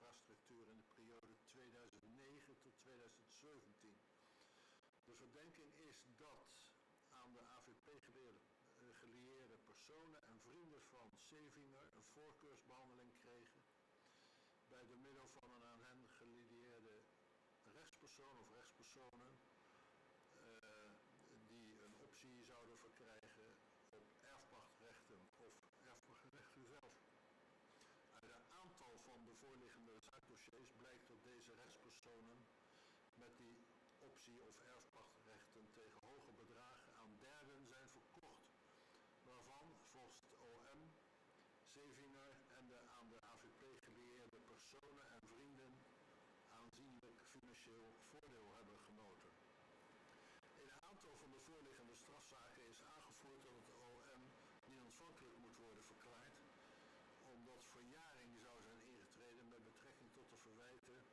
infrastructuur in de periode 2009 tot 2017. De verdenking is dat aan de AVP gelieerde personen en vrienden van Sevinger een voorkeursbehandeling kregen bij door middel van een aan hen gelieerde rechtspersoon of rechtspersonen die een optie zouden verkrijgen op erfpachtrechten of erfpachtrechten zelf. Uit een aantal van de voorliggende zaakdossiers blijkt dat deze rechtspersonen met die optie of erfpachtrechten tegen hoge bedragen aan derden zijn verkocht, waarvan volgens het OM Sevinger en de aan de AVP gelieerde personen en vrienden aanzienlijk financieel voordeel hebben genoten. In een aantal van de voorliggende strafzaken is aangevoerd dat het OM niet ontvankelijk moet worden verklaard, omdat verjaring zou zijn ingetreden met betrekking tot de verwijten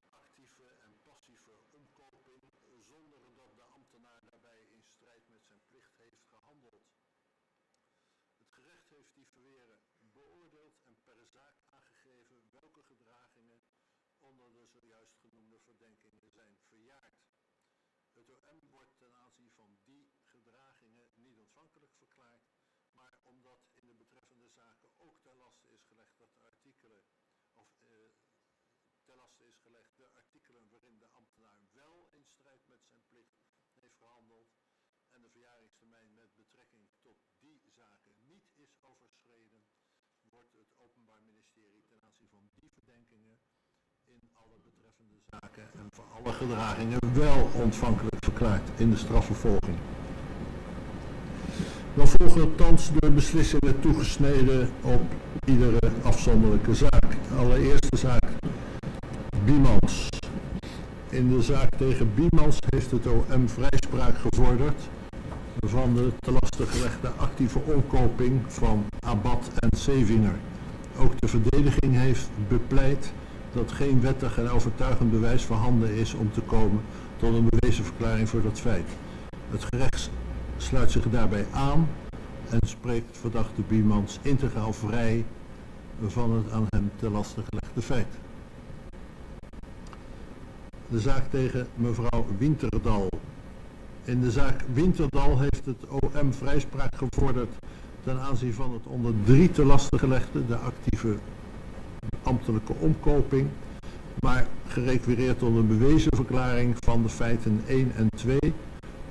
actieve en passieve omkoping, zonder dat de ambtenaar daarbij in strijd met zijn plicht heeft gehandeld. Het gerecht heeft die verweren beoordeeld en per zaak aangegeven welke gedragingen onder de zojuist genoemde verdenkingen zijn verjaard. Het OM wordt ten aanzien van die gedragingen niet ontvankelijk verklaard, maar omdat in de betreffende zaken ook ten laste is gelegd dat de artikelen waarin de ambtenaar wel in strijd met zijn plicht heeft gehandeld en de verjaringstermijn met betrekking tot die zaken niet is overschreden, wordt het Openbaar Ministerie ten aanzien van die verdenkingen in alle betreffende zaken en voor alle gedragingen wel ontvankelijk verklaard in de strafvervolging. Dan volgen thans de beslissingen toegesneden op iedere afzonderlijke zaak. Allereerst de zaak Biemans. In de zaak tegen Biemans heeft het OM vrijspraak gevorderd van de te laste gelegde actieve omkoping van Abad en Sevinger. Ook de verdediging heeft bepleit dat geen wettig en overtuigend bewijs voorhanden is om te komen tot een bewezen verklaring voor dat feit. Het gerecht sluit zich daarbij aan en spreekt verdachte Biemans integraal vrij van het aan hem te laste gelegde feit. De zaak tegen mevrouw Winterdal. In de zaak Winterdal heeft het OM vrijspraak gevorderd ten aanzien van het onder 3 te laste gelegde, de actieve ambtelijke omkoping, maar gerequireerd onder bewezen verklaring van de feiten 1 en 2,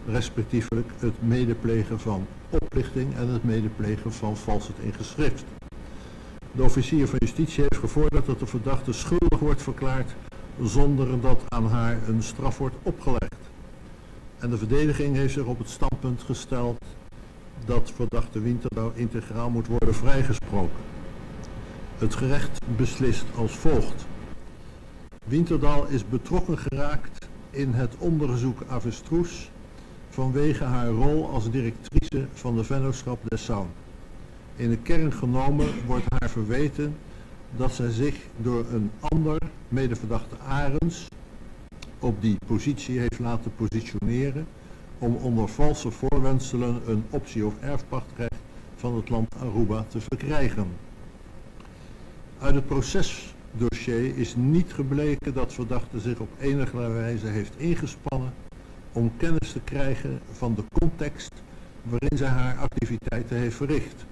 respectievelijk het medeplegen van oplichting en het medeplegen van valsheid in geschrift. De officier van justitie heeft gevorderd dat de verdachte schuldig wordt verklaard zonder dat aan haar een straf wordt opgelegd. En de verdediging heeft zich op het standpunt gesteld dat verdachte Winterdal integraal moet worden vrijgesproken. Het gerecht beslist als volgt. Winterdal is betrokken geraakt in het onderzoek Avestruz vanwege haar rol als directrice van de vennootschap Dessau. In de kern genomen wordt haar verweten dat zij zich door een ander, medeverdachte Arends, op die positie heeft laten positioneren om onder valse voorwendselen een optie of erfpachtrecht van het land Aruba te verkrijgen. Uit het procesdossier is niet gebleken dat verdachte zich op enige wijze heeft ingespannen om kennis te krijgen van de context waarin zij haar activiteiten heeft verricht.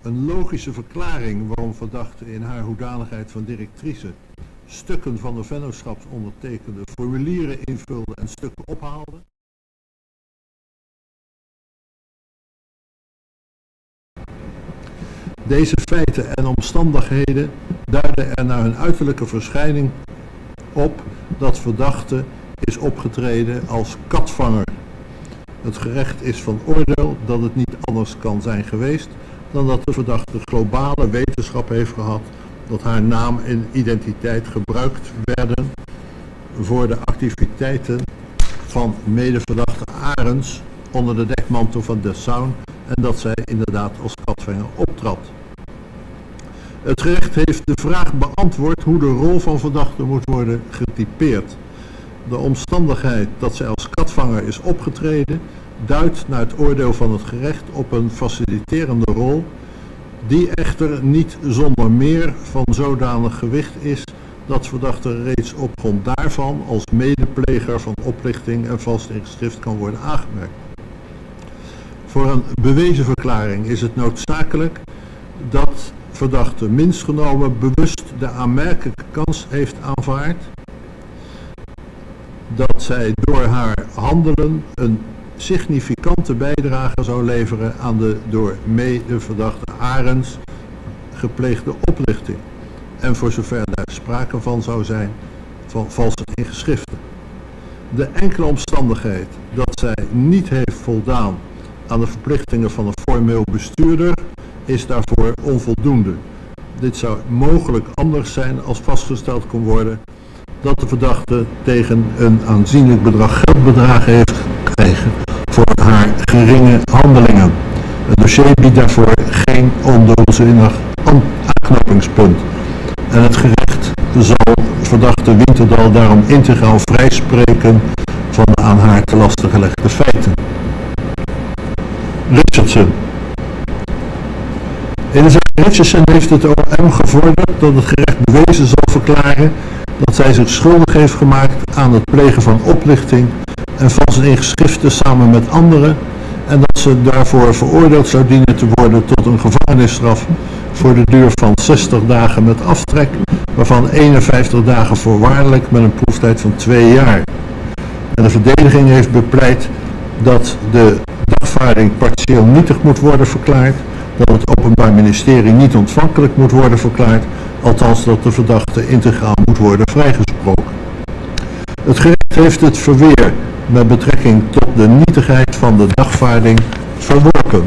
Een logische verklaring waarom verdachte in haar hoedanigheid van directrice stukken van de vennootschapsondertekende formulieren invulde en stukken ophaalde, deze feiten en omstandigheden duiden er naar hun uiterlijke verschijning op dat verdachte is opgetreden als katvanger. Het gerecht is van oordeel dat het niet anders kan zijn geweest dan dat de verdachte globale wetenschap heeft gehad dat haar naam en identiteit gebruikt werden voor de activiteiten van medeverdachte Arends onder de dekmantel van Dessau en dat zij inderdaad als katvanger optrad. Het gerecht heeft de vraag beantwoord hoe de rol van verdachte moet worden getypeerd. De omstandigheid dat zij als katvanger is opgetreden duidt naar het oordeel van het gerecht op een faciliterende rol die echter niet zonder meer van zodanig gewicht is dat verdachte reeds op grond daarvan als medepleger van oplichting en vals in geschrift kan worden aangemerkt. Voor een bewezen verklaring is het noodzakelijk dat verdachte minst genomen bewust de aanmerkelijke kans heeft aanvaard dat zij door haar handelen een significante bijdrage zou leveren aan de door medeverdachte Arends gepleegde oplichting en voor zover daar sprake van zou zijn van valsheid in geschriften. De enkele omstandigheid dat zij niet heeft voldaan aan de verplichtingen van een formeel bestuurder is daarvoor onvoldoende. Dit zou mogelijk anders zijn als vastgesteld kon worden dat de verdachte tegen een aanzienlijk bedrag geldbedragen heeft gekregen voor haar geringe handelingen. Het dossier biedt daarvoor geen ondubbelzinnig aanknopingspunt. En het gerecht zal verdachte Winterdal daarom integraal vrijspreken van de aan haar te lasten gelegde feiten. Richardson. In de zaak Richardson heeft het OM gevorderd dat het gerecht bewezen zal verklaren dat zij zich schuldig heeft gemaakt aan het plegen van oplichting en valse in geschriften samen met anderen en dat ze daarvoor veroordeeld zou dienen te worden tot een gevangenisstraf voor de duur van 60 dagen met aftrek, waarvan 51 dagen voorwaardelijk met een proeftijd van 2 jaar. En de verdediging heeft bepleit dat de dagvaarding partieel nietig moet worden verklaard, dat het Openbaar Ministerie niet ontvankelijk moet worden verklaard, althans dat de verdachte integraal moet worden vrijgesproken. Het gerecht heeft het verweer met betrekking tot de nietigheid van de dagvaarding verworpen.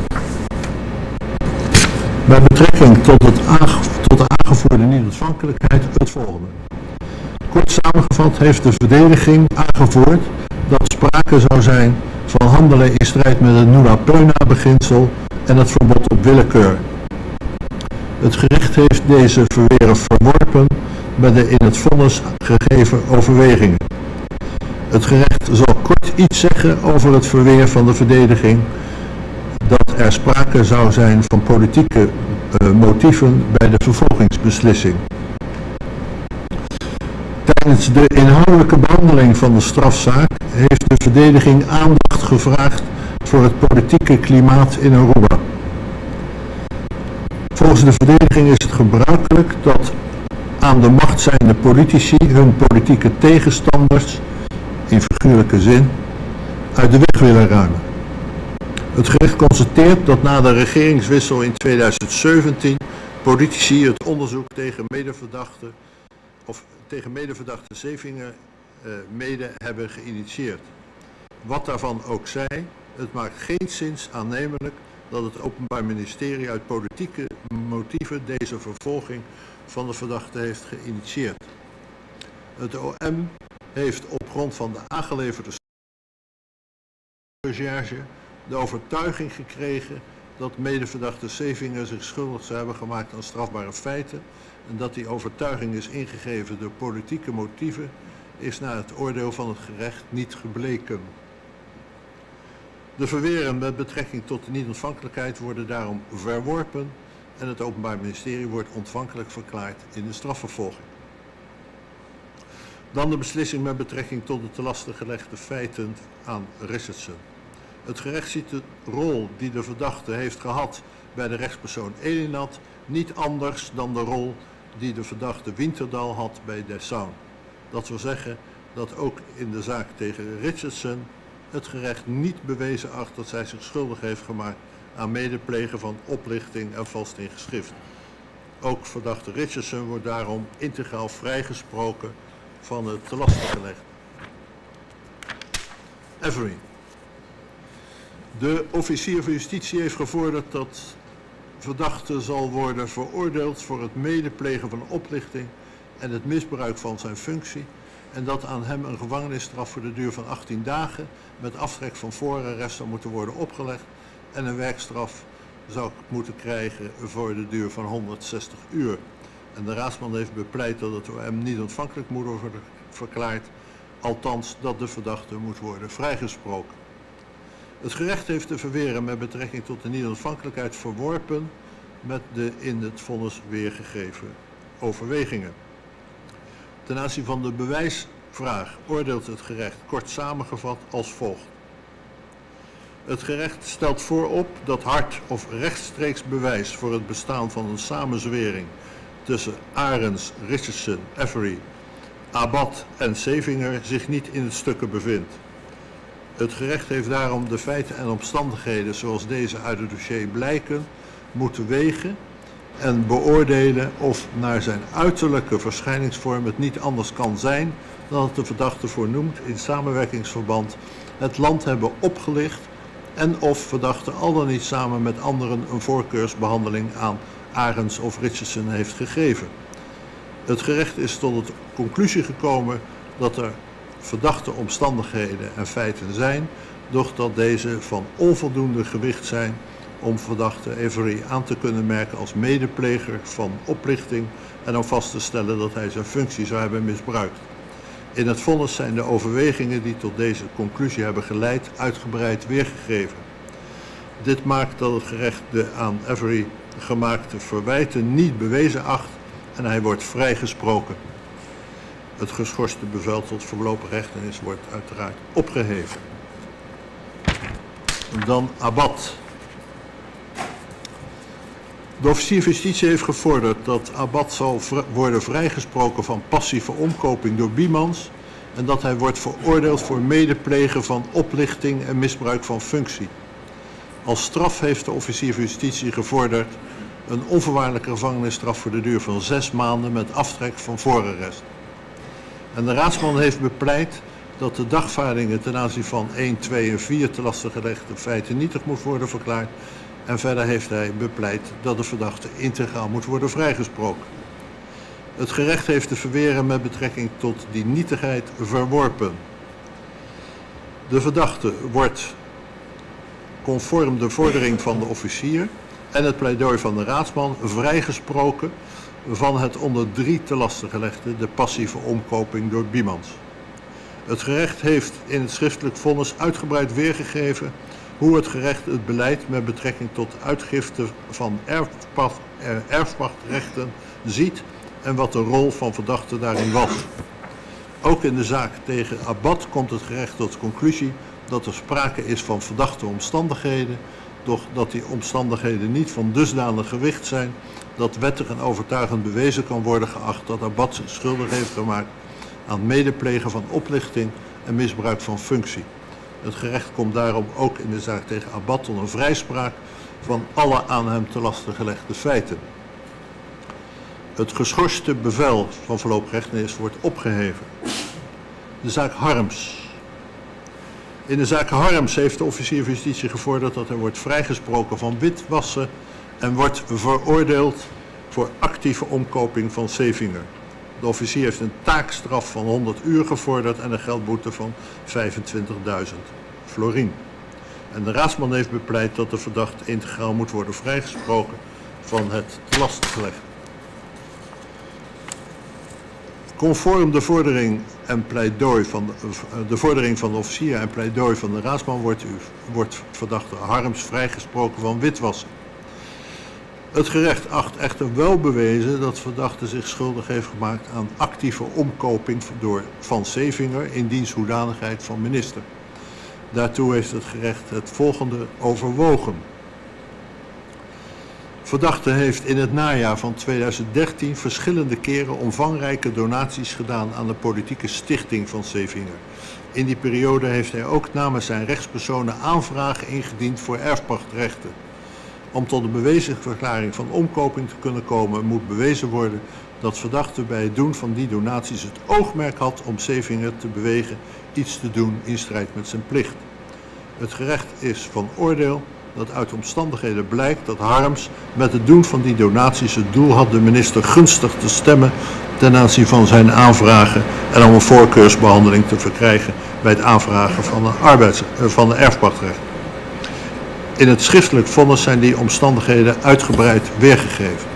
Met betrekking tot de aangevoerde niet-ontvankelijkheid het volgende. Kort samengevat heeft de verdediging aangevoerd dat sprake zou zijn van handelen in strijd met het nulla poena beginsel en het verbod op willekeur. Het gerecht heeft deze verweren verworpen bij de in het vonnis gegeven overwegingen. Het gerecht zal kort iets zeggen over het verweer van de verdediging dat er sprake zou zijn van politieke motieven bij de vervolgingsbeslissing. Tijdens de inhoudelijke behandeling van de strafzaak heeft de verdediging aandacht gevraagd voor het politieke klimaat in Aruba. Volgens de verdediging is het gebruikelijk dat aan de macht zijnde politici hun politieke tegenstanders, in figuurlijke zin, uit de weg willen ruimen. Het gerecht constateert dat na de regeringswissel in 2017 politici het onderzoek tegen medeverdachte Zevinger mede hebben geïnitieerd. Wat daarvan ook zij, het maakt geenszins aannemelijk dat het Openbaar Ministerie uit politieke motieven deze vervolging van de verdachte heeft geïnitieerd. Het OM heeft op grond van de aangeleverde recherche de overtuiging gekregen dat medeverdachte Zevinger zich schuldig zou hebben gemaakt aan strafbare feiten en dat die overtuiging is ingegeven door politieke motieven is naar het oordeel van het gerecht niet gebleken. De verweren met betrekking tot de niet-ontvankelijkheid worden daarom verworpen en het Openbaar Ministerie wordt ontvankelijk verklaard in de strafvervolging. Dan de beslissing met betrekking tot de te lasten gelegde feiten aan Richardson. Het gerecht ziet de rol die de verdachte heeft gehad bij de rechtspersoon Elinat niet anders dan de rol die de verdachte Winterdal had bij Dessau. Dat wil zeggen dat ook in de zaak tegen Richardson het gerecht niet bewezen acht dat zij zich schuldig heeft gemaakt aan medeplegen van oplichting en valsheid in geschrift. Ook verdachte Richardson wordt daarom integraal vrijgesproken van het te lasten gelegd. Avery. De officier van justitie heeft gevorderd dat verdachte zal worden veroordeeld voor het medeplegen van oplichting en het misbruik van zijn functie en dat aan hem een gevangenisstraf voor de duur van 18 dagen met aftrek van voorarrest zou moeten worden opgelegd en een werkstraf zou moeten krijgen voor de duur van 160 uur. En de raadsman heeft bepleit dat het OM niet ontvankelijk moet worden verklaard, althans dat de verdachte moet worden vrijgesproken. Het gerecht heeft de verweren met betrekking tot de niet-ontvankelijkheid verworpen met de in het vonnis weergegeven overwegingen. Ten aanzien van de bewijsvraag oordeelt het gerecht kort samengevat als volgt. Het gerecht stelt voorop dat hard of rechtstreeks bewijs voor het bestaan van een samenzwering tussen Arends, Richardson, Avery, Abad en Sevinger zich niet in het stukken bevindt. Het gerecht heeft daarom de feiten en omstandigheden zoals deze uit het dossier blijken moeten wegen en beoordelen of naar zijn uiterlijke verschijningsvorm het niet anders kan zijn dan het de verdachte voornoemt in samenwerkingsverband het land hebben opgelicht en of verdachte al dan niet samen met anderen een voorkeursbehandeling aan Arends of Richardson heeft gegeven. Het gerecht is tot de conclusie gekomen dat er verdachte omstandigheden en feiten zijn, doch dat deze van onvoldoende gewicht zijn om verdachte Avery aan te kunnen merken als medepleger van oplichting en om vast te stellen dat hij zijn functie zou hebben misbruikt. In het vonnis zijn de overwegingen die tot deze conclusie hebben geleid uitgebreid weergegeven. Dit maakt dat het gerecht de aan Avery gemaakte verwijten niet bewezen acht en hij wordt vrijgesproken. Het geschorste bevel tot voorlopige hechtenis wordt uiteraard opgeheven. Dan Abad. De officier van justitie heeft gevorderd dat Abad zal worden vrijgesproken van passieve omkoping door Biemans en dat hij wordt veroordeeld voor medeplegen van oplichting en misbruik van functie. Als straf heeft de officier van justitie gevorderd een onvoorwaardelijke gevangenisstraf voor de duur van 6 maanden met aftrek van voorarrest. En de raadsman heeft bepleit dat de dagvaardingen ten aanzien van 1, 2 en 4 te lastig gelegde feiten nietig moet worden verklaard. En verder heeft hij bepleit dat de verdachte integraal moet worden vrijgesproken. Het gerecht heeft de verweren met betrekking tot die nietigheid verworpen. De verdachte wordt conform de vordering van de officier en het pleidooi van de raadsman vrijgesproken van het onder 3 te lastig gelegde, de passieve omkoping door Biemans. Het gerecht heeft in het schriftelijk vonnis uitgebreid weergegeven hoe het gerecht het beleid met betrekking tot uitgifte van erfpachtrechten ziet en wat de rol van verdachte daarin was. Ook in de zaak tegen Abad komt het gerecht tot de conclusie dat er sprake is van verdachte omstandigheden, doch dat die omstandigheden niet van dusdanig gewicht zijn dat wettig en overtuigend bewezen kan worden geacht dat Abad zich schuldig heeft gemaakt aan medeplegen van oplichting en misbruik van functie. Het gerecht komt daarom ook in de zaak tegen Abad tot een vrijspraak van alle aan hem te lasten gelegde feiten. Het geschorste bevel van voorlopige hechtenis wordt opgeheven. De zaak Harms. In de zaak Harms heeft de officier van justitie gevorderd dat hij wordt vrijgesproken van witwassen en wordt veroordeeld voor actieve omkoping van Sevinger. De officier heeft een taakstraf van 100 uur gevorderd en een geldboete van 25.000 florien. En de raadsman heeft bepleit dat de verdachte integraal moet worden vrijgesproken van het te lastig gelegde. Conform de vordering en pleidooi van de vordering van de officier en pleidooi van de raadsman wordt verdachte Harms vrijgesproken van witwassen. Het gerecht acht echter wel bewezen dat verdachte zich schuldig heeft gemaakt aan actieve omkoping van Sevinger in diens hoedanigheid van minister. Daartoe heeft het gerecht het volgende overwogen. Verdachte heeft in het najaar van 2013 verschillende keren omvangrijke donaties gedaan aan de politieke stichting van Sevinger. In die periode heeft hij ook namens zijn rechtspersonen aanvragen ingediend voor erfpachtrechten. Om tot de bewezen verklaring van omkoping te kunnen komen moet bewezen worden dat verdachte bij het doen van die donaties het oogmerk had om Sevinger te bewegen iets te doen in strijd met zijn plicht. Het gerecht is van oordeel dat uit omstandigheden blijkt dat Harms met het doen van die donaties het doel had de minister gunstig te stemmen ten aanzien van zijn aanvragen en om een voorkeursbehandeling te verkrijgen bij het aanvragen van een erfpachtrecht. In het schriftelijk vonnis zijn die omstandigheden uitgebreid weergegeven.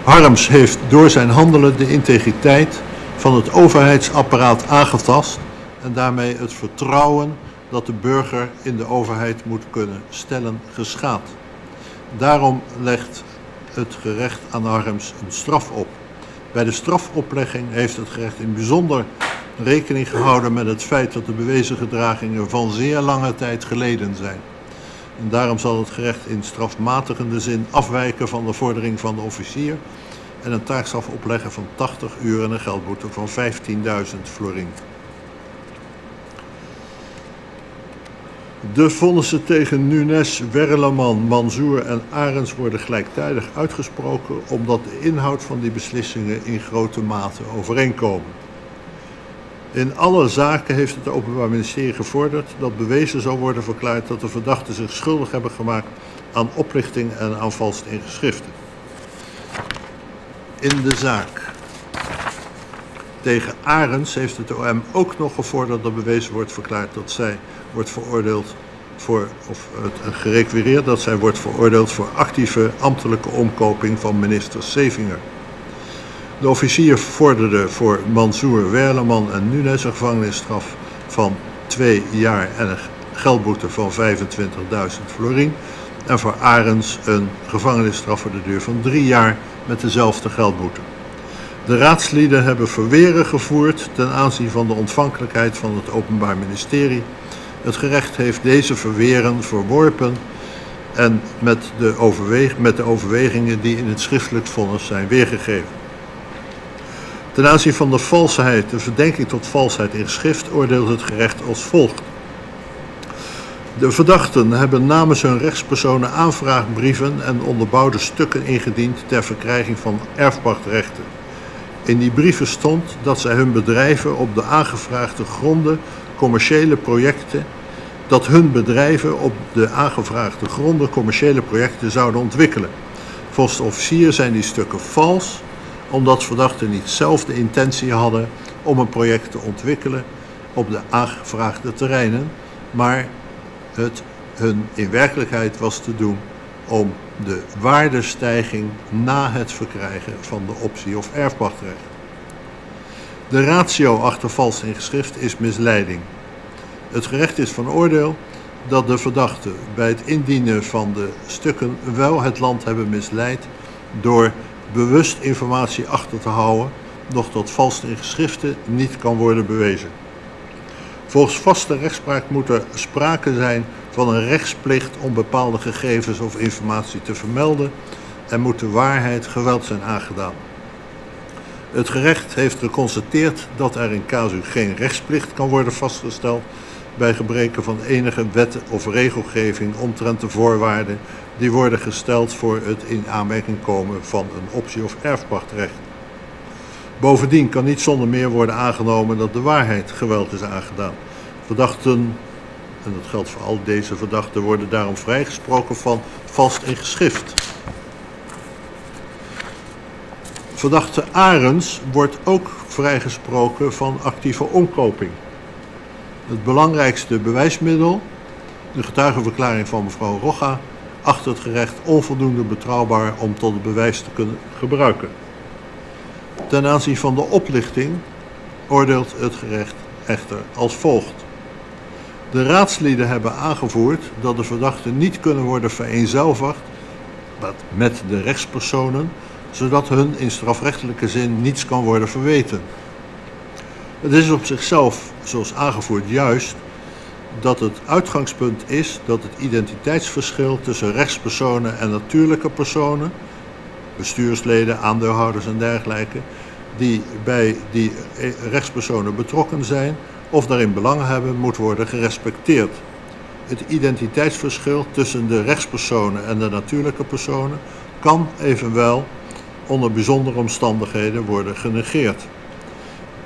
Harms heeft door zijn handelen de integriteit van het overheidsapparaat aangetast en daarmee het vertrouwen dat de burger in de overheid moet kunnen stellen geschaad. Daarom legt het gerecht aan Harrems een straf op. Bij de strafoplegging heeft het gerecht in bijzonder rekening gehouden met het feit dat de bewezen gedragingen van zeer lange tijd geleden zijn. En daarom zal het gerecht in strafmatigende zin afwijken van de vordering van de officier en een taakstraf opleggen van 80 uur en een geldboete van 15.000 florien. De vonnissen tegen Nunes, Werleman, Mansour en Arends worden gelijktijdig uitgesproken omdat de inhoud van die beslissingen in grote mate overeenkomen. In alle zaken heeft het Openbaar Ministerie gevorderd dat bewezen zal worden verklaard dat de verdachten zich schuldig hebben gemaakt aan oplichting en aan valst in geschriften. In de zaak tegen Arends heeft het OM ook nog gevorderd dat bewezen wordt verklaard dat zij wordt veroordeeld voor, gerequireerd dat zij wordt veroordeeld voor actieve ambtelijke omkoping van minister Sevinger. De officier vorderde voor Mansour, Werleman en Nunes een gevangenisstraf van 2 jaar en een geldboete van 25.000 florien. En voor Arends een gevangenisstraf voor de duur van 3 jaar met dezelfde geldboete. De raadslieden hebben verweren gevoerd ten aanzien van de ontvankelijkheid van het Openbaar Ministerie. Het gerecht heeft deze verweren verworpen en met de overwegingen die in het schriftelijk vonnis zijn weergegeven. Ten aanzien van de valsheid, de verdenking tot valsheid in schrift, oordeelt het gerecht als volgt. De verdachten hebben namens hun rechtspersonen aanvraagbrieven en onderbouwde stukken ingediend ter verkrijging van erfpachtrechten. In die brieven stond dat zij hun bedrijven op de aangevraagde gronden commerciële projecten zouden ontwikkelen. Volgens de officier zijn die stukken vals, omdat verdachten niet zelf de intentie hadden om een project te ontwikkelen op de aangevraagde terreinen, maar het hun in werkelijkheid was te doen om de waardestijging na het verkrijgen van de optie of erfpachtrecht. De ratio achter vals in geschrift is misleiding. Het gerecht is van oordeel dat de verdachten bij het indienen van de stukken wel het land hebben misleid door bewust informatie achter te houden, doch dat vals in geschriften niet kan worden bewezen. Volgens vaste rechtspraak moet er sprake zijn van een rechtsplicht om bepaalde gegevens of informatie te vermelden en moet de waarheid geweld zijn aangedaan. Het gerecht heeft geconstateerd dat er in casu geen rechtsplicht kan worden vastgesteld bij gebreke van enige wet of regelgeving omtrent de voorwaarden die worden gesteld voor het in aanmerking komen van een optie of erfpachtrecht. Bovendien kan niet zonder meer worden aangenomen dat de waarheid geweld is aangedaan. Verdachten, en dat geldt voor al deze verdachten, worden daarom vrijgesproken van vals in geschrift. Verdachte Arends wordt ook vrijgesproken van actieve omkoping. Het belangrijkste bewijsmiddel, de getuigenverklaring van mevrouw Rogga, acht het gerecht onvoldoende betrouwbaar om tot het bewijs te kunnen gebruiken. Ten aanzien van de oplichting oordeelt het gerecht echter als volgt. De raadslieden hebben aangevoerd dat de verdachten niet kunnen worden vereenzelvigd met de rechtspersonen, zodat hun in strafrechtelijke zin niets kan worden verweten. Het is op zichzelf, zoals aangevoerd, juist dat het uitgangspunt is dat het identiteitsverschil tussen rechtspersonen en natuurlijke personen, bestuursleden, aandeelhouders en dergelijke, die bij die rechtspersonen betrokken zijn of daarin belang hebben, moet worden gerespecteerd. Het identiteitsverschil tussen de rechtspersonen en de natuurlijke personen kan evenwel onder bijzondere omstandigheden worden genegeerd.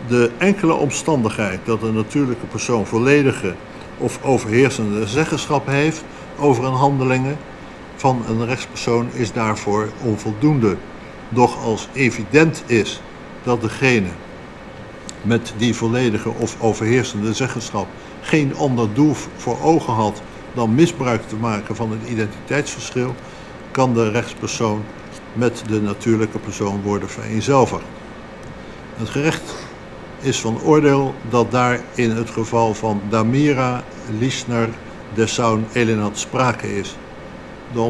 De enkele omstandigheid dat een natuurlijke persoon volledige of overheersende zeggenschap heeft over een handelingen van een rechtspersoon is daarvoor onvoldoende. Doch als evident is dat degene met die volledige of overheersende zeggenschap geen ander doel voor ogen had dan misbruik te maken van het identiteitsverschil, kan de rechtspersoon met de natuurlijke persoon worden vereenzelvigd. Het gerecht is van oordeel dat daar in het geval van Damira Liesner Dessaun Elenat sprake is. De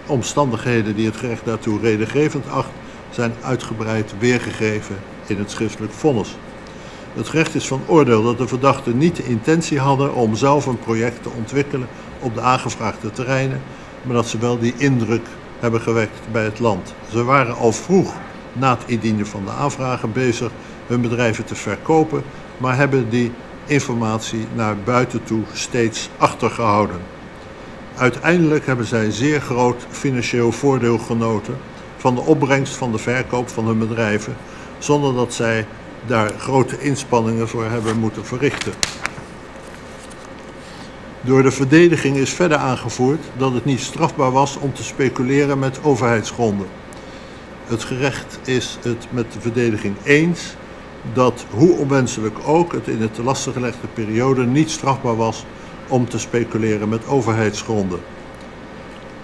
omstandigheden die het gerecht daartoe redengevend acht, zijn uitgebreid weergegeven in het schriftelijk vonnis. Het gerecht is van oordeel dat de verdachten niet de intentie hadden om zelf een project te ontwikkelen op de aangevraagde terreinen, maar dat ze wel die indruk hebben gewekt bij het land. Ze waren al vroeg na het indienen van de aanvragen bezig hun bedrijven te verkopen, maar hebben die informatie naar buiten toe steeds achtergehouden. Uiteindelijk hebben zij zeer groot financieel voordeel genoten van de opbrengst van de verkoop van hun bedrijven, zonder dat zij daar grote inspanningen voor hebben moeten verrichten. Door de verdediging is verder aangevoerd dat het niet strafbaar was om te speculeren met overheidsgronden. Het gerecht is het met de verdediging eens dat, hoe onwenselijk ook, het in de te lastig gelegde periode niet strafbaar was om te speculeren met overheidsgronden.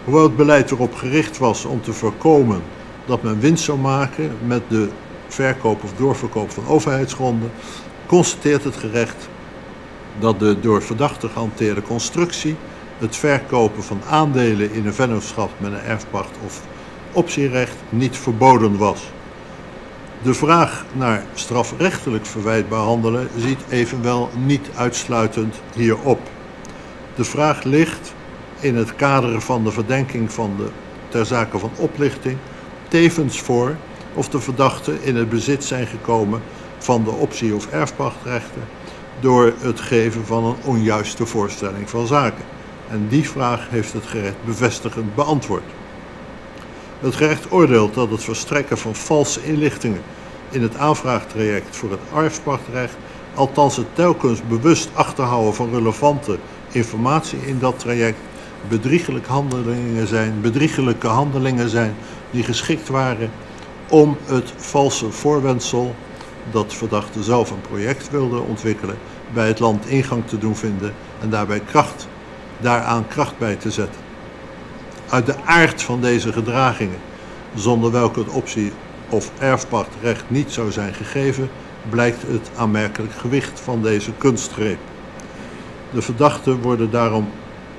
Hoewel het beleid erop gericht was om te voorkomen dat men winst zou maken met de verkoop of doorverkoop van overheidsgronden, constateert het gerecht dat de door verdachten gehanteerde constructie, het verkopen van aandelen in een vennootschap met een erfpacht of optierecht, niet verboden was. De vraag naar strafrechtelijk verwijtbaar handelen ziet evenwel niet uitsluitend hierop. De vraag ligt in het kader van de verdenking ter zake van oplichting tevens voor of de verdachten in het bezit zijn gekomen van de optie- of erfpachtrechten door het geven van een onjuiste voorstelling van zaken. En die vraag heeft het gerecht bevestigend beantwoord. Het gerecht oordeelt dat het verstrekken van valse inlichtingen in het aanvraagtraject voor het erfpachtrecht, althans het telkens bewust achterhouden van relevante informatie in dat traject, bedriegelijke handelingen zijn die geschikt waren om het valse voorwendsel dat verdachte zelf een project wilde ontwikkelen bij het land ingang te doen vinden en daaraan kracht bij te zetten. Uit de aard van deze gedragingen, zonder welke het optie- of erfpachtrecht niet zou zijn gegeven, blijkt het aanmerkelijk gewicht van deze kunstgreep. De verdachten worden daarom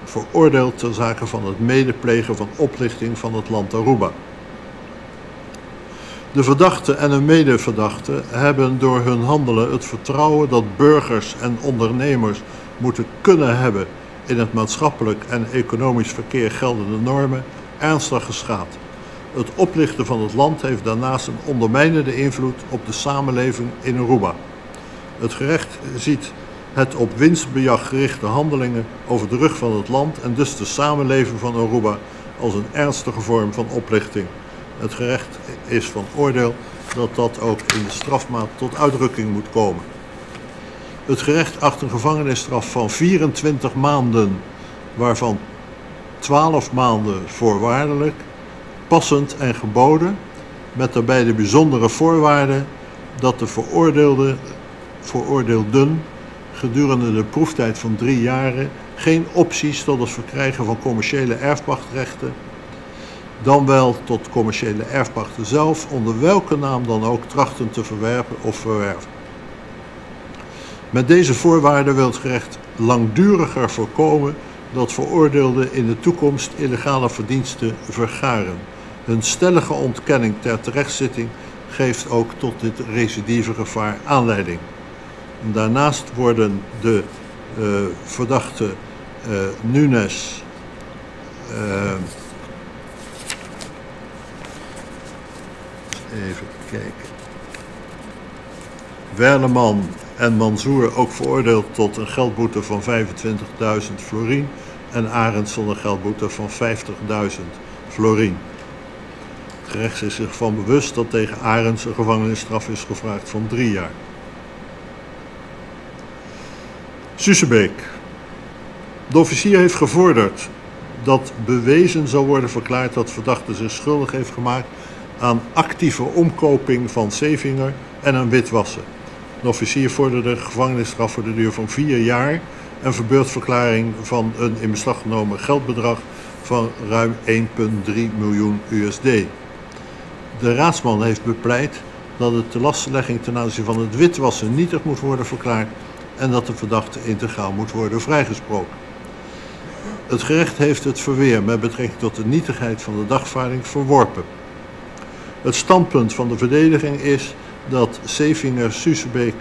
veroordeeld ter zake van het medeplegen van oplichting van het land Aruba. De verdachte en hun medeverdachte hebben door hun handelen het vertrouwen dat burgers en ondernemers moeten kunnen hebben in het maatschappelijk en economisch verkeer geldende normen ernstig geschaad. Het oplichten van het land heeft daarnaast een ondermijnende invloed op de samenleving in Aruba. Het gerecht ziet het op winstbejag gerichte handelingen over de rug van het land en dus de samenleving van Aruba als een ernstige vorm van oplichting. Het gerecht is van oordeel dat dat ook in de strafmaat tot uitdrukking moet komen. Het gerecht acht een gevangenisstraf van 24 maanden, waarvan 12 maanden voorwaardelijk, passend en geboden, met daarbij de bijzondere voorwaarde dat de veroordeelden gedurende de proeftijd van 3 jaren geen opties tot het verkrijgen van commerciële erfpachtrechten, dan wel tot commerciële erfpachten zelf, onder welke naam dan ook, trachten te verwerpen of verwerven. Met deze voorwaarden wil het gerecht langduriger voorkomen dat veroordeelden in de toekomst illegale verdiensten vergaren. Hun stellige ontkenning ter terechtzitting geeft ook tot dit recidivegevaar aanleiding. En daarnaast worden de verdachte Nunes, even kijken, Werleman en Mansour ook veroordeeld tot een geldboete van 25.000 florien en Arends tot een geldboete van 50.000 florien. Het gerecht is zich van bewust dat tegen Arends een gevangenisstraf is gevraagd van 3 jaar. Susebeek. De officier heeft gevorderd dat bewezen zal worden verklaard dat verdachte zich schuldig heeft gemaakt aan actieve omkoping van zeevinger en aan witwassen. De officier vorderde gevangenisstraf voor de duur van 4 jaar en verbeurdverklaring van een in beslag genomen geldbedrag van ruim 1,3 miljoen USD. De raadsman heeft bepleit dat de telastlegging ten aanzien van het witwassen nietig moet worden verklaard en dat de verdachte integraal moet worden vrijgesproken. Het gerecht heeft het verweer met betrekking tot de nietigheid van de dagvaarding verworpen. Het standpunt van de verdediging is dat Zevinger Suzebeek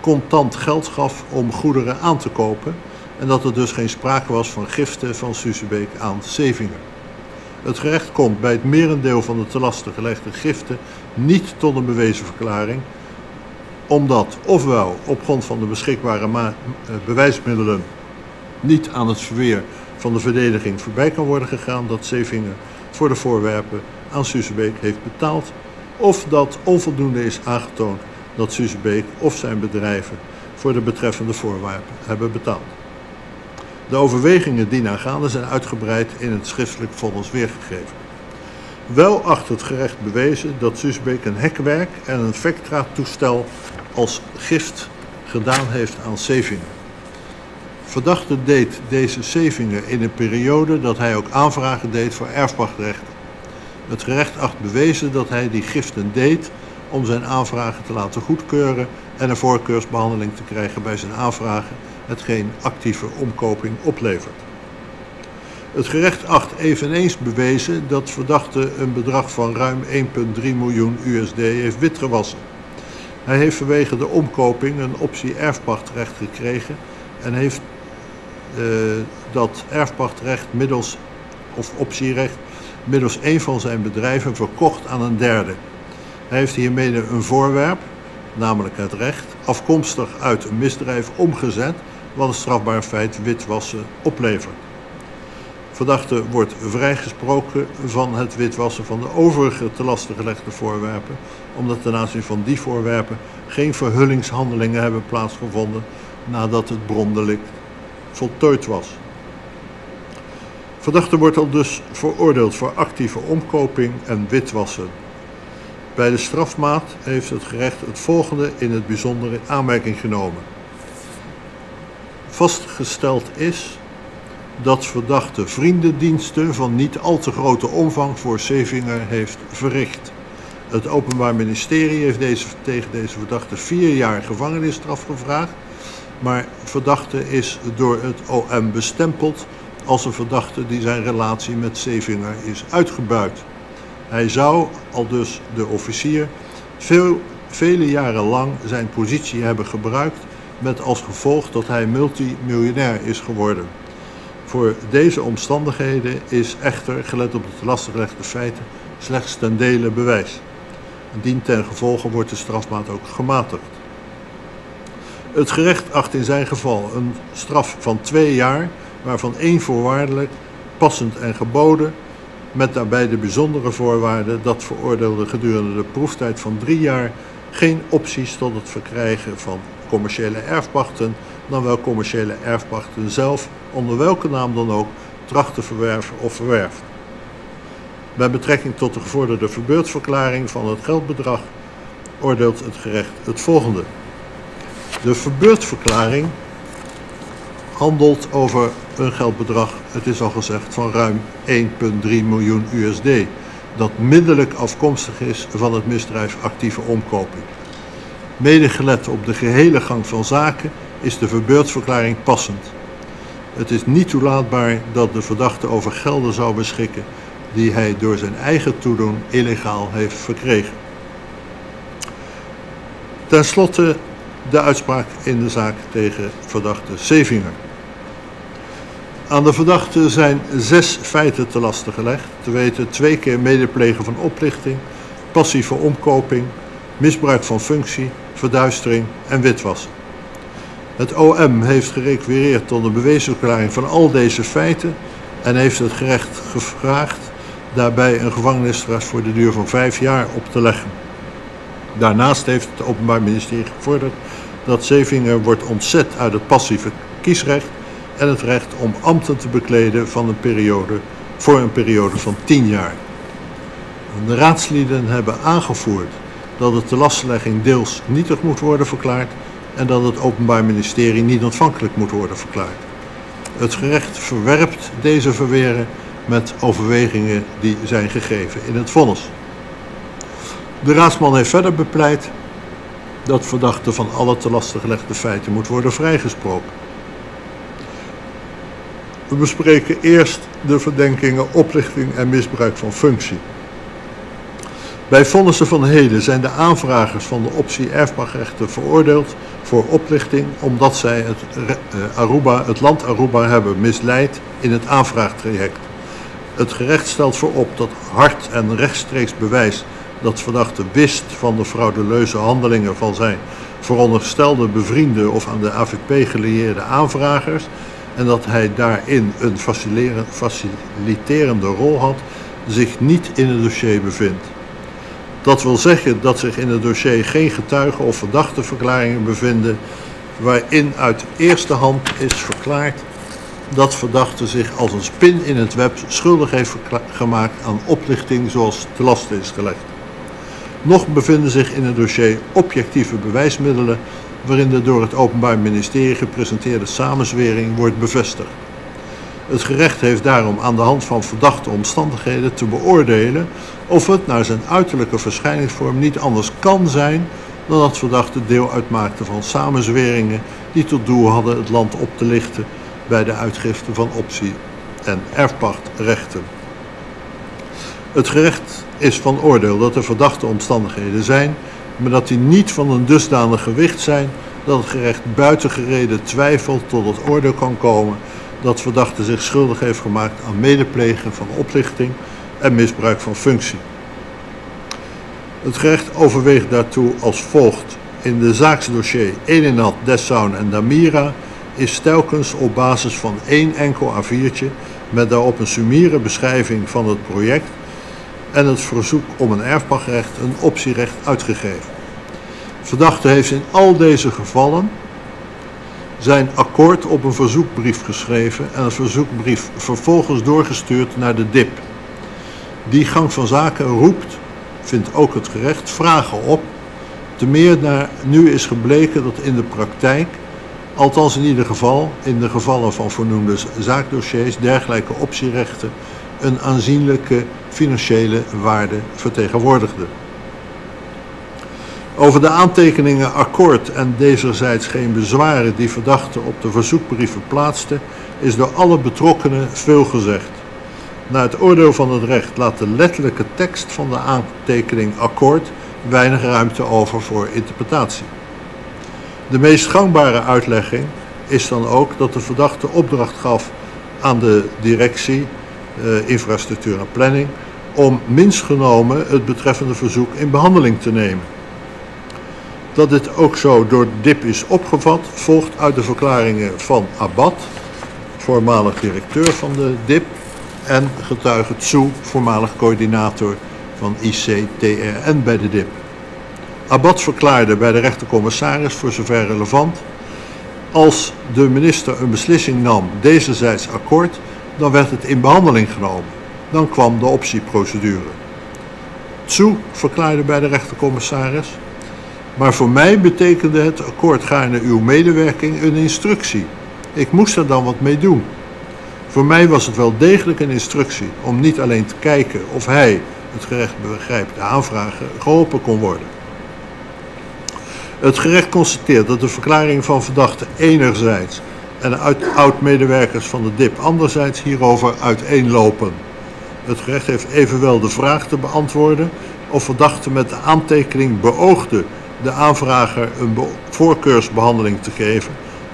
contant geld gaf om goederen aan te kopen en dat er dus geen sprake was van giften van Suzebeek aan Zevinger. Het gerecht komt bij het merendeel van de te laste gelegde giften niet tot een bewezen verklaring, omdat ofwel op grond van de beschikbare bewijsmiddelen niet aan het verweer van de verdediging voorbij kan worden gegaan dat Zevinger voor de voorwerpen aan Suzebeek heeft betaald, of dat onvoldoende is aangetoond dat Suzebeek of zijn bedrijven voor de betreffende voorwerpen hebben betaald. De overwegingen dienaangaande zijn uitgebreid in het schriftelijk vonnis weergegeven. Wel acht het gerecht bewezen dat Suzebeek een hekwerk en een Vectra-toestel als gift gedaan heeft aan Zevinger. Verdachte deed deze Zevinger in een periode dat hij ook aanvragen deed voor erfpachtrechten. Het gerecht acht bewezen dat hij die giften deed om zijn aanvragen te laten goedkeuren en een voorkeursbehandeling te krijgen bij zijn aanvragen, hetgeen actieve omkoping oplevert. Het gerecht acht eveneens bewezen dat verdachte een bedrag van ruim 1,3 miljoen USD heeft witgewassen. Hij heeft vanwege de omkoping een optie erfpachtrecht gekregen en heeft dat erfpachtrecht of optierecht middels een van zijn bedrijven verkocht aan een derde. Hij heeft hiermee een voorwerp, namelijk het recht, afkomstig uit een misdrijf omgezet, wat een strafbaar feit witwassen oplevert. Verdachte wordt vrijgesproken van het witwassen van de overige te laste gelegde voorwerpen, omdat ten aanzien van die voorwerpen geen verhullingshandelingen hebben plaatsgevonden nadat het brondelict voltooid was. Verdachte wordt al dus veroordeeld voor actieve omkoping en witwassen. Bij de strafmaat heeft het gerecht het volgende in het bijzonder in aanmerking genomen. Vastgesteld is dat verdachte vriendendiensten van niet al te grote omvang voor Zevinger heeft verricht. Het Openbaar Ministerie heeft tegen deze verdachte 4 jaar gevangenisstraf gevraagd, maar verdachte is door het OM bestempeld als een verdachte die zijn relatie met Zevinger is uitgebuit. Hij zou, aldus de officier, vele jaren lang zijn positie hebben gebruikt met als gevolg dat hij multimiljonair is geworden. Voor deze omstandigheden is echter, gelet op de te laste gelegde feiten, slechts ten dele bewijs. Dien ten gevolge wordt de strafmaat ook gematigd. Het gerecht acht in zijn geval een straf van 2 jaar, waarvan 1 voorwaardelijk, passend en geboden, met daarbij de bijzondere voorwaarde dat veroordeelde gedurende de proeftijd van 3 jaar geen opties tot het verkrijgen van commerciële erfpachten, dan wel commerciële erfpachten zelf, onder welke naam dan ook, tracht te verwerven of verwerft. Bij betrekking tot de gevorderde verbeurdverklaring van het geldbedrag oordeelt het gerecht het volgende. De verbeurdverklaring handelt over een geldbedrag, het is al gezegd, van ruim 1,3 miljoen USD, dat middelijk afkomstig is van het misdrijf actieve omkoping. Mede gelet op de gehele gang van zaken is de verbeurdverklaring passend. Het is niet toelaatbaar dat de verdachte over gelden zou beschikken die hij door zijn eigen toedoen illegaal heeft verkregen. Ten slotte de uitspraak in de zaak tegen verdachte Zevinger. Aan de verdachte zijn 6 feiten te laste gelegd, te weten 2 keer medeplegen van oplichting, passieve omkoping, misbruik van functie, verduistering en witwassen. Het OM heeft gerequireerd tot een bewezenverklaring van al deze feiten en heeft het gerecht gevraagd daarbij een gevangenisstraf voor de duur van 5 jaar op te leggen. Daarnaast heeft het Openbaar Ministerie gevorderd dat Zevinger wordt ontzet uit het passieve kiesrecht en het recht om ambten te bekleden voor een periode van 10 jaar. De raadslieden hebben aangevoerd dat de telastlegging deels nietig moet worden verklaard en dat het Openbaar Ministerie niet ontvankelijk moet worden verklaard. Het gerecht verwerpt deze verweren met overwegingen die zijn gegeven in het vonnis. De raadsman heeft verder bepleit dat verdachte van alle te laste gelegde feiten moet worden vrijgesproken. We bespreken eerst de verdenkingen oplichting en misbruik van functie. Bij vonnissen van heden zijn de aanvragers van de optie erfpachtrechten veroordeeld voor oplichting omdat zij het land Aruba hebben misleid in het aanvraagtraject. Het gerecht stelt voorop dat hard en rechtstreeks bewijs dat verdachte wist van de fraudeleuze handelingen van zijn veronderstelde bevriende of aan de AVP gelieerde aanvragers en dat hij daarin een faciliterende rol had, zich niet in het dossier bevindt. Dat wil zeggen dat zich in het dossier geen getuigen of verdachteverklaringen bevinden waarin uit eerste hand is verklaard dat verdachte zich als een spin in het web schuldig heeft gemaakt aan oplichting zoals te laste is gelegd. Nog bevinden zich in het dossier objectieve bewijsmiddelen waarin de door het Openbaar Ministerie gepresenteerde samenzwering wordt bevestigd. Het gerecht heeft daarom aan de hand van verdachte omstandigheden te beoordelen of het naar zijn uiterlijke verschijningsvorm niet anders kan zijn dan dat verdachte deel uitmaakte van samenzweringen die tot doel hadden het land op te lichten bij de uitgifte van optie- en erfpachtrechten. Het gerecht is van oordeel dat er verdachte omstandigheden zijn, maar dat die niet van een dusdanig gewicht zijn dat het gerecht buiten gereden twijfel tot het oordeel kan komen dat verdachte zich schuldig heeft gemaakt aan medeplegen van oplichting en misbruik van functie. Het gerecht overweegt daartoe als volgt. In de zaaksdossier Elinat, Dessaun en Damira is telkens op basis van één enkel A4'tje met daarop een summiere beschrijving van het project en het verzoek om een erfpachtrecht een optierecht uitgegeven. Verdachte heeft in al deze gevallen zijn akkoord op een verzoekbrief geschreven en een verzoekbrief vervolgens doorgestuurd naar de DIP. Die gang van zaken roept, vindt ook het gerecht, vragen op, te meer naar nu is gebleken dat in de praktijk, althans in ieder geval in de gevallen van voornoemde zaakdossiers, dergelijke optierechten een aanzienlijke financiële waarde vertegenwoordigden. Over de aantekeningen akkoord en dezerzijds geen bezwaren die verdachten op de verzoekbrieven plaatsten, is door alle betrokkenen veel gezegd. Naar het oordeel van het recht laat de letterlijke tekst van de aantekening akkoord weinig ruimte over voor interpretatie. De meest gangbare uitlegging is dan ook dat de verdachte opdracht gaf aan de directie infrastructuur en planning om minst genomen het betreffende verzoek in behandeling te nemen. Dat dit ook zo door de DIP is opgevat, volgt uit de verklaringen van Abad, voormalig directeur van de DIP, en getuige Tsu, voormalig coördinator van ICTRN bij de DIP. Abad verklaarde bij de rechtercommissaris, voor zover relevant, als de minister een beslissing nam, dezerzijds akkoord, dan werd het in behandeling genomen. Dan kwam de optieprocedure. Tsu verklaarde bij de rechtercommissaris, maar voor mij betekende het akkoord gaarne uw medewerking een instructie. Ik moest er dan wat mee doen. Voor mij was het wel degelijk een instructie om niet alleen te kijken of hij, het gerecht begrijpt, de aanvrager, geholpen kon worden. Het gerecht constateert dat de verklaring van verdachte enerzijds en oud-medewerkers van de DIP anderzijds hierover uiteenlopen. Het gerecht heeft evenwel de vraag te beantwoorden of verdachte met de aantekening beoogde de aanvrager een voorkeursbehandeling te geven,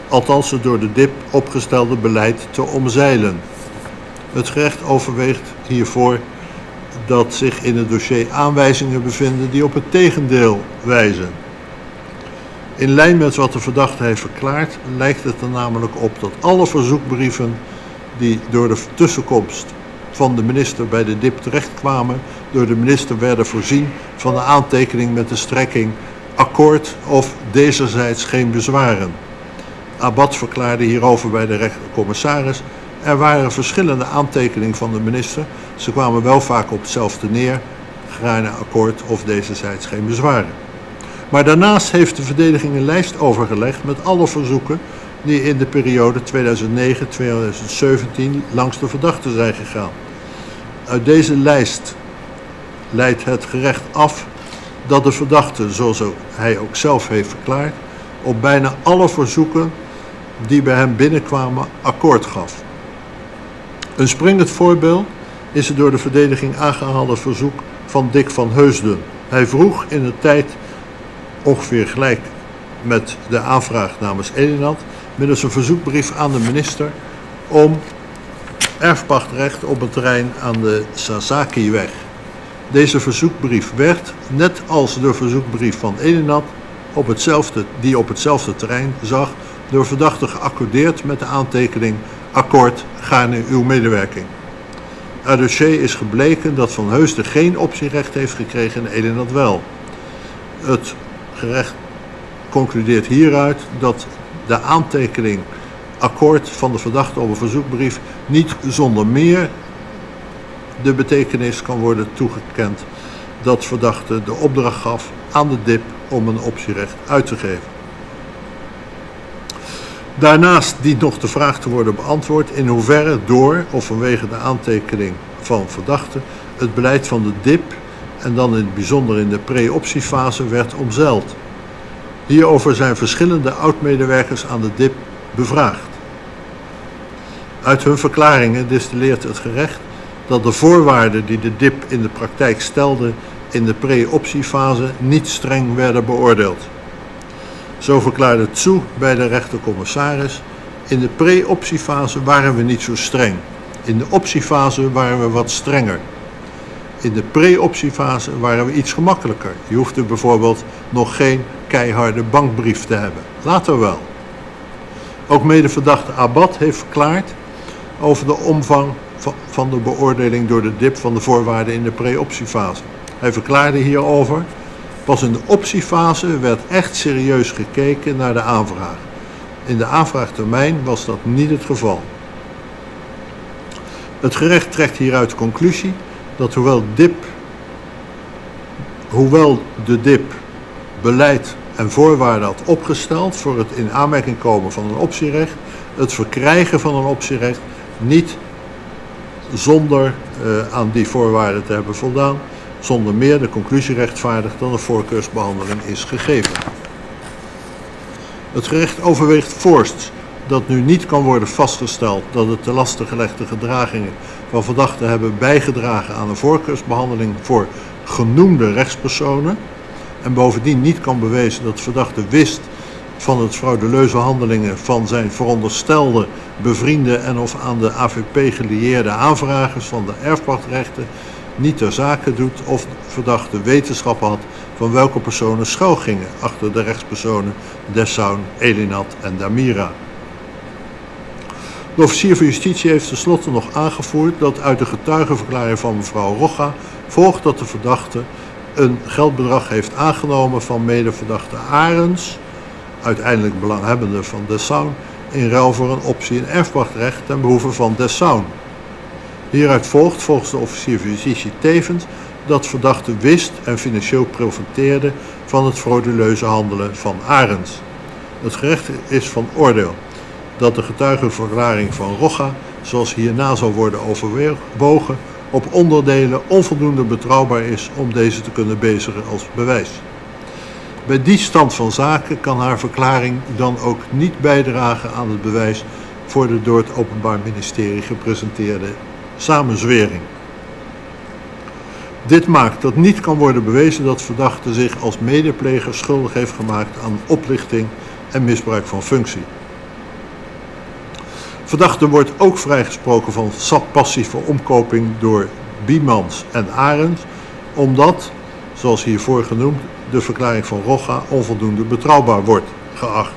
althans het door de DIP opgestelde beleid te omzeilen. Het gerecht overweegt hiervoor dat zich in het dossier aanwijzingen bevinden die op het tegendeel wijzen. In lijn met wat de verdachte heeft verklaard, lijkt het er namelijk op dat alle verzoekbrieven die door de tussenkomst van de minister bij de DIP terechtkwamen, door de minister werden voorzien van de aantekening met de strekking akkoord of dezerzijds geen bezwaren. Abad verklaarde hierover bij de rechtercommissaris, er waren verschillende aantekeningen van de minister, ze kwamen wel vaak op hetzelfde neer, gaarne akkoord of dezerzijds geen bezwaren. Maar daarnaast heeft de verdediging een lijst overgelegd met alle verzoeken die in de periode 2009-2017 langs de verdachte zijn gegaan. Uit deze lijst leidt het gerecht af dat de verdachte, zoals hij ook zelf heeft verklaard, op bijna alle verzoeken die bij hem binnenkwamen akkoord gaf. Een springend voorbeeld is het door de verdediging aangehaalde verzoek van Dick van Heusden. Hij vroeg in de tijd, ongeveer gelijk met de aanvraag namens Elinat, middels een verzoekbrief aan de minister om erfpachtrecht op het terrein aan de Sasakiweg. Deze verzoekbrief werd, net als de verzoekbrief van Elinat, die op hetzelfde terrein zag, door verdachte geaccordeerd met de aantekening akkoord, gaarne uw medewerking. Uit het dossier is gebleken dat Van Heusden geen optierecht heeft gekregen en Elinat wel. Het gerecht concludeert hieruit dat de aantekening akkoord van de verdachte op een verzoekbrief niet zonder meer de betekenis kan worden toegekend dat verdachte de opdracht gaf aan de DIP om een optierecht uit te geven. Daarnaast dient nog de vraag te worden beantwoord in hoeverre door of vanwege de aantekening van verdachte het beleid van de DIP en dan in het bijzonder in de pre-optiefase werd omzeild. Hierover zijn verschillende oud-medewerkers aan de DIP bevraagd. Uit hun verklaringen distilleert het gerecht dat de voorwaarden die de DIP in de praktijk stelde in de pre-optiefase niet streng werden beoordeeld. Zo verklaarde Tsu bij de rechtercommissaris: in de pre-optiefase waren we niet zo streng. In de optiefase waren we wat strenger. In de pre-optiefase waren we iets gemakkelijker. Je hoefde bijvoorbeeld nog geen keiharde bankbrief te hebben. Later wel. Ook medeverdachte Abad heeft verklaard over de omvang van de beoordeling door de DIP van de voorwaarden in de pre-optiefase. Hij verklaarde hierover: pas in de optiefase werd echt serieus gekeken naar de aanvraag. In de aanvraagtermijn was dat niet het geval. Het gerecht trekt hieruit de conclusie dat hoewel de DIP beleid en voorwaarden had opgesteld voor het in aanmerking komen van een optierecht, het verkrijgen van een optierecht niet zonder aan die voorwaarden te hebben voldaan, zonder meer de conclusie rechtvaardigt dat een voorkeursbehandeling is gegeven. Het gerecht overweegt voorts dat nu niet kan worden vastgesteld dat de te laste gelegde gedragingen van verdachten hebben bijgedragen aan een voorkeursbehandeling voor genoemde rechtspersonen en bovendien niet kan bewijzen dat de verdachte wist van het frauduleuze handelingen van zijn veronderstelde bevriende en of aan de AVP gelieerde aanvragers van de erfpachtrechten, niet ter zake doet of de verdachte wetenschap had van welke personen schuil gingen achter de rechtspersonen Dessaun, Elinat en Damira. De officier van justitie heeft tenslotte nog aangevoerd dat uit de getuigenverklaring van mevrouw Rogga volgt dat de verdachte een geldbedrag heeft aangenomen van medeverdachte Arends, uiteindelijk belanghebbende van Dessaun, in ruil voor een optie in erfpachtrecht ten behoeve van Dessaun. Hieruit volgt volgens de officier van justitie tevens dat verdachte wist en financieel profiteerde van het frauduleuze handelen van Arends. Het gerecht is van oordeel dat de getuigenverklaring van Rogga, zoals hierna zal worden overwogen, op onderdelen onvoldoende betrouwbaar is om deze te kunnen bezigen als bewijs. Bij die stand van zaken kan haar verklaring dan ook niet bijdragen aan het bewijs voor de door het Openbaar Ministerie gepresenteerde samenzwering. Dit maakt dat niet kan worden bewezen dat verdachte zich als medepleger schuldig heeft gemaakt aan oplichting en misbruik van functie. Verdachte wordt ook vrijgesproken van passieve omkoping door Biemans en Arends, omdat, zoals hiervoor genoemd, de verklaring van Rogga onvoldoende betrouwbaar wordt geacht.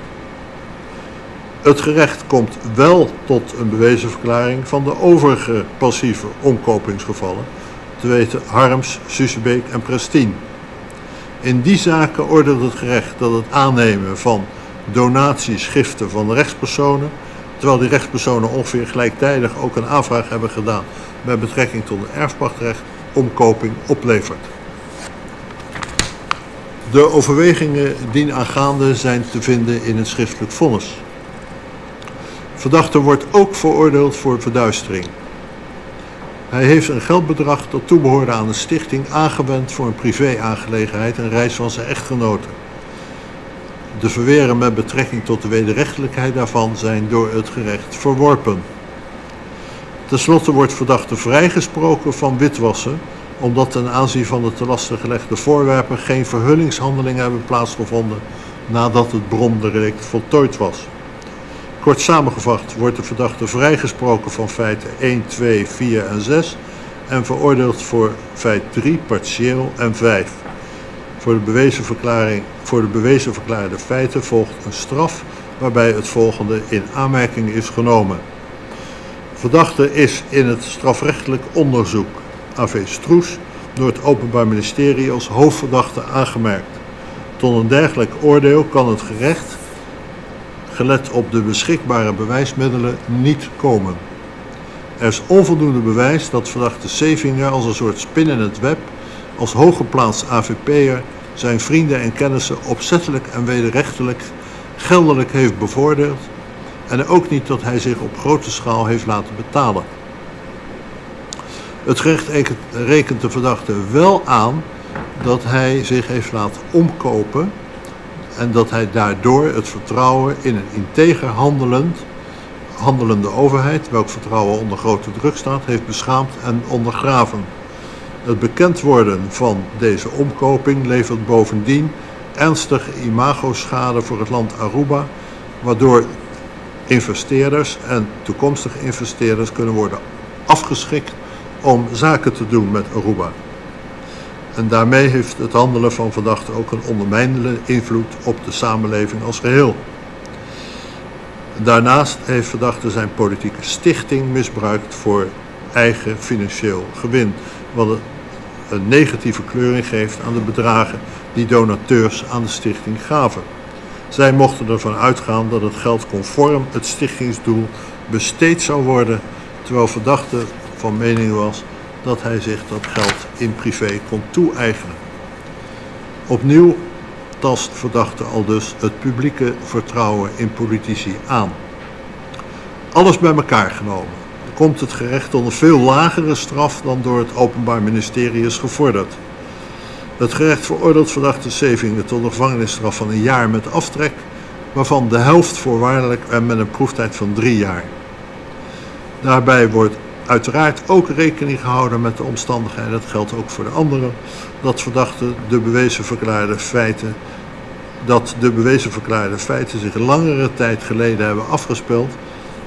Het gerecht komt wel tot een bewezen verklaring van de overige passieve omkopingsgevallen, te weten Harms, Susebeek en Prestien. In die zaken oordeelt het gerecht dat het aannemen van donatieschriften van de rechtspersonen, terwijl die rechtspersonen ongeveer gelijktijdig ook een aanvraag hebben gedaan met betrekking tot een erfpachtrecht, omkoping oplevert. De overwegingen dienaangaande zijn te vinden in het schriftelijk vonnis. Verdachte wordt ook veroordeeld voor verduistering. Hij heeft een geldbedrag dat toebehoorde aan een stichting aangewend voor een privé-aangelegenheid, een reis van zijn echtgenote. De verweren met betrekking tot de wederrechtelijkheid daarvan zijn door het gerecht verworpen. Ten slotte wordt verdachte vrijgesproken van witwassen, omdat ten aanzien van de te laste gelegde voorwerpen geen verhullingshandelingen hebben plaatsgevonden nadat het brondelict voltooid was. Kort samengevat wordt de verdachte vrijgesproken van feiten 1, 2, 4 en 6 en veroordeeld voor feit 3 partieel en 5. Voor de bewezen verklaarde feiten volgt een straf waarbij het volgende in aanmerking is genomen. Verdachte is in het strafrechtelijk onderzoek AV Stroes door het Openbaar Ministerie als hoofdverdachte aangemerkt. Tot een dergelijk oordeel kan het gerecht, gelet op de beschikbare bewijsmiddelen, niet komen. Er is onvoldoende bewijs dat verdachte Sevinger als een soort spin in het web, als hooggeplaatst AVP'er, zijn vrienden en kennissen opzettelijk en wederrechtelijk geldelijk heeft bevoordeeld en ook niet dat hij zich op grote schaal heeft laten betalen. Het gerecht rekent de verdachte wel aan dat hij zich heeft laten omkopen en dat hij daardoor het vertrouwen in een integer handelende overheid, welk vertrouwen onder grote druk staat, heeft beschaamd en ondergraven. Het bekend worden van deze omkoping levert bovendien ernstige imagoschade voor het land Aruba, waardoor investeerders en toekomstige investeerders kunnen worden afgeschikt om zaken te doen met Aruba. En daarmee heeft het handelen van verdachten ook een ondermijnende invloed op de samenleving als geheel. Daarnaast heeft verdachte zijn politieke stichting misbruikt voor eigen financieel gewin, wat een negatieve kleuring geeft aan de bedragen die donateurs aan de stichting gaven. Zij mochten ervan uitgaan dat het geld conform het stichtingsdoel besteed zou worden, terwijl verdachte van mening was dat hij zich dat geld in privé kon toe-eigenen. Opnieuw tast verdachte aldus het publieke vertrouwen in politici aan. Alles bij elkaar genomen komt het gerecht tot een veel lagere straf dan door het Openbaar Ministerie is gevorderd. Het gerecht veroordeelt verdachte Sevinger tot een gevangenisstraf van 1 jaar met aftrek, waarvan de helft voorwaardelijk en met een proeftijd van 3 jaar. Daarbij wordt uiteraard ook rekening gehouden met de omstandigheid, dat geldt ook voor de anderen, dat de bewezen verklaarde feiten zich langere tijd geleden hebben afgespeeld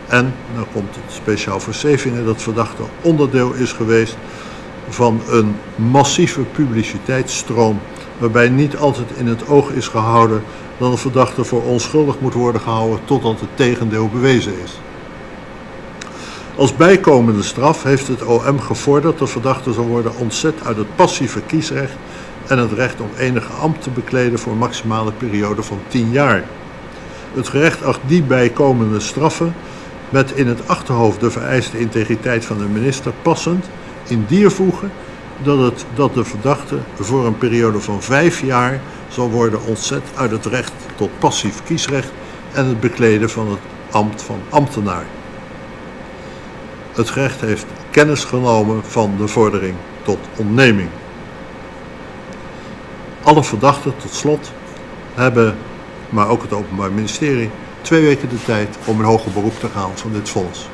en, dan komt het speciaal voor Sevinger, dat verdachte onderdeel is geweest van een massieve publiciteitsstroom, waarbij niet altijd in het oog is gehouden dat een verdachte voor onschuldig moet worden gehouden totdat het tegendeel bewezen is. Als bijkomende straf heeft het OM gevorderd dat verdachte zal worden ontzet uit het passieve kiesrecht en het recht om enige ambt te bekleden voor een maximale periode van 10 jaar. Het gerecht acht die bijkomende straffen met in het achterhoofd de vereiste integriteit van de minister passend in die voegen dat de verdachte voor een periode van 5 jaar zal worden ontzet uit het recht tot passief kiesrecht en het bekleden van het ambt van ambtenaar. Het gerecht heeft kennis genomen van de vordering tot ontneming. Alle verdachten tot slot hebben, maar ook het Openbaar Ministerie, 2 weken de tijd om een hoger beroep te gaan van dit vonnis.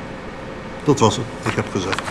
Dat was het, ik heb gezegd.